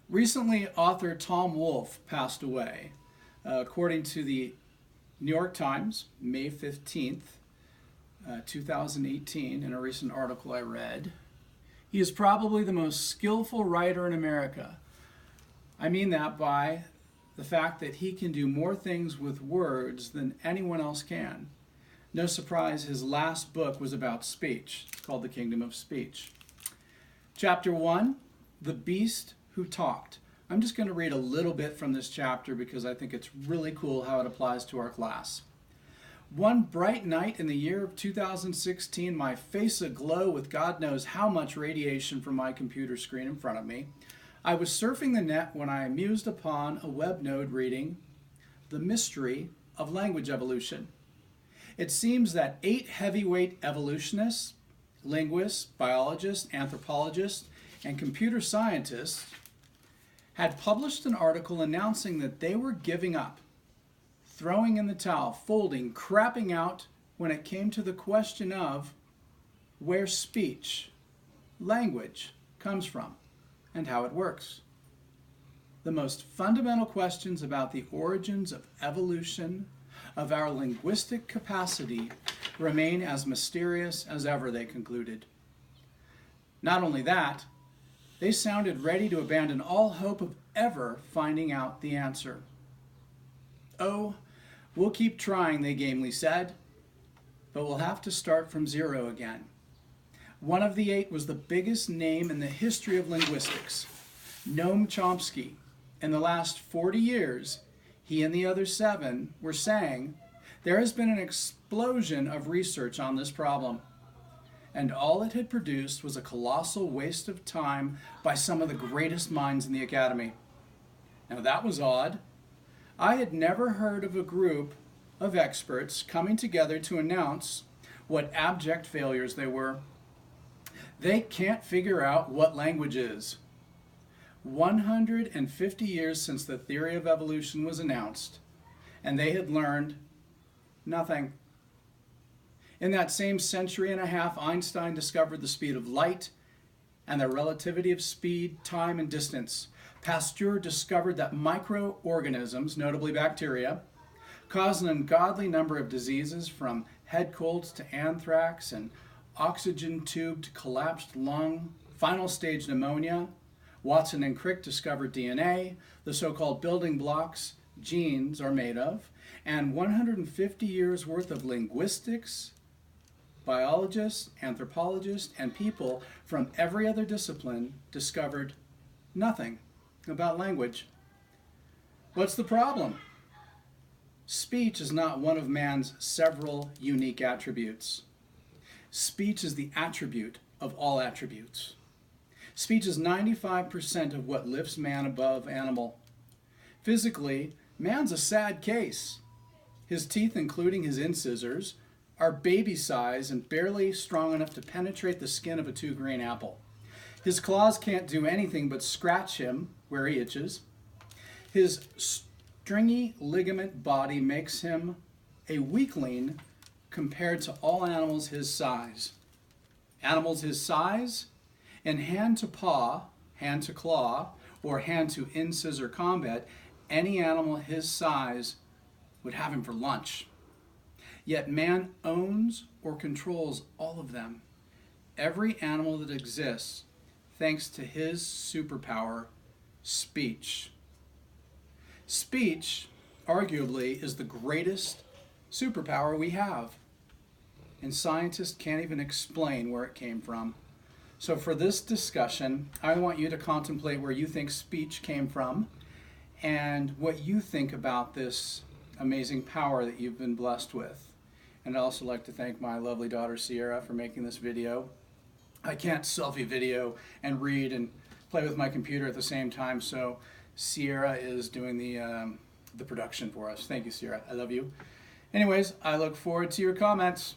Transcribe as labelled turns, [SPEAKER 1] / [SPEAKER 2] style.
[SPEAKER 1] Recently, author Tom Wolfe passed away. According to the New York Times, May 15th, 2018, in a recent article I read, he is probably the most skillful writer in America. I mean that by the fact that he can do more things with words than anyone else can. No surprise, his last book was about speech. It's called The Kingdom of Speech. Chapter 1, The Beast Who Talked. I'm just going to read a little bit from this chapter because I think it's really cool how it applies to our class. One bright night in the year of 2016, my face aglow with God knows how much radiation from my computer screen in front of me, I was surfing the net when I mused upon a web node reading The Mystery of Language Evolution. It seems that 8 heavyweight evolutionists, linguists, biologists, anthropologists, and computer scientists had published an article announcing that they were giving up, throwing in the towel, folding, crapping out when it came to the question of where speech, language, comes from and how it works. The most fundamental questions about the origins of evolution, of our linguistic capacity, remain as mysterious as ever, they concluded. Not only that, they sounded ready to abandon all hope of ever finding out the answer. Oh, we'll keep trying, they gamely said, but we'll have to start from zero again. One of the 8 was the biggest name in the history of linguistics, Noam Chomsky. In the last 40 years, he and the other 7 were saying, there has been an explosion of research on this problem, and all it had produced was a colossal waste of time by some of the greatest minds in the academy. Now that was odd. I had never heard of a group of experts coming together to announce what abject failures they were. They can't figure out what language is. 150 years since the theory of evolution was announced, and they had learned nothing. In that same century and a half, Einstein discovered the speed of light and the relativity of speed, time, and distance. Pasteur discovered that microorganisms, notably bacteria, cause an ungodly number of diseases from head colds to anthrax and oxygen-tubed collapsed lung, final stage pneumonia. Watson and Crick discovered DNA, the so-called building blocks genes are made of, and 150 years worth of linguistics, biologists, anthropologists, and people from every other discipline discovered nothing about language. What's the problem? Speech is not one of man's several unique attributes. Speech is the attribute of all attributes. Speech is 95% of what lifts man above animal. Physically, man's a sad case. His teeth, including his incisors, are baby size and barely strong enough to penetrate the skin of a 2-grain apple. His claws can't do anything but scratch him where he itches. His stringy ligament body makes him a weakling compared to all animals his size. Animals his size, in hand to paw, hand to claw, or hand to incisor combat, any animal his size would have him for lunch. Yet man owns or controls all of them. Every animal that exists, thanks to his superpower, speech. Speech, arguably, is the greatest superpower we have. And scientists can't even explain where it came from. So for this discussion, I want you to contemplate where you think speech came from and what you think about this amazing power that you've been blessed with. And I'd also like to thank my lovely daughter Sierra for making this video. I can't selfie video and read and play with my computer at the same time, so Sierra is doing the production for us. Thank you, Sierra. I love you. Anyways, I look forward to your comments.